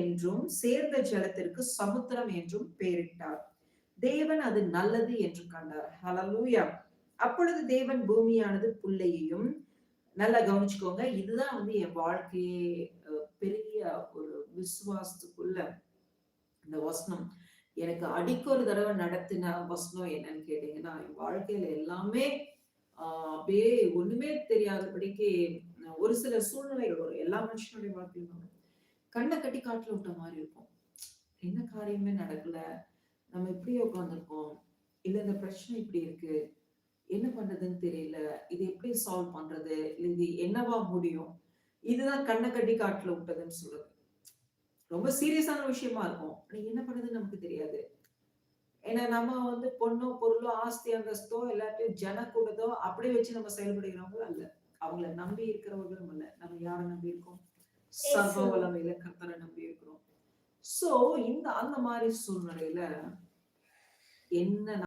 என்றும் சேர்ந்த ஜலத்திற்கு சமுத்திரம் என்றும் பெயரிட்டார். தேவன் அது நல்லது என்று கண்டார். ஹalleluya. அப்பொழுது தேவன் பூமியானது புல்லையையும், நல்லா கவனிச்சுக்கோங்க, இதுதான் என் வாழ்க்கையே பெரிய ஒரு விசுவாசத்துக்குள்ள இந்த வசனம் எனக்கு அடிக்கொரு தடவை நடத்தின வசனம் என்னன்னு கேட்டீங்கன்னா, என் வாழ்க்கையில எல்லாமே அப்படியே ஒண்ணுமே தெரியாதபடிக்கு ஒரு சில சூழ்நிலைகள் வரும். எல்லா மனுஷனுடைய வாழ்க்கையிலும் வரும். கண்ணை கட்டி காட்டுல விட்ட மாதிரி இருக்கும். என்ன காரியமே நடக்கல, நம்ம இப்படியே உட்காந்துருக்கோம், இல்ல இந்த பிரச்சனை இப்படி இருக்கு, என்ன பண்றதுன்னு தெரியல, இது எப்படி சால்வ் பண்றது, இல்ல இது என்னவா முடியும், இதுதான் கண்ணை கட்டி காட்டுல விட்டதுன்னு சொல்றது. ரொம்ப சீரியஸான விஷயமா இருக்கும். என்ன பண்றதுன்னு நமக்கு தெரியாது. ஏன்னா நம்ம பொண்ணோ பொருளோ ஆஸ்தி அந்தஸ்தோ எல்லாத்தையும் ஜன கூடதோ அப்படி வச்சு நம்ம செயல்படுகிறவங்களும் அல்ல. அவங்கள நம்பி இருக்கிறவர்களும் அல்ல. நம்ம யாரை நம்பி இருக்கோம்? சர்வ வல்லமையில கர்த்தரை நம்பி இருக்கிறோம். சோ அந்த மாதிரி சூழ்நிலையில என்ன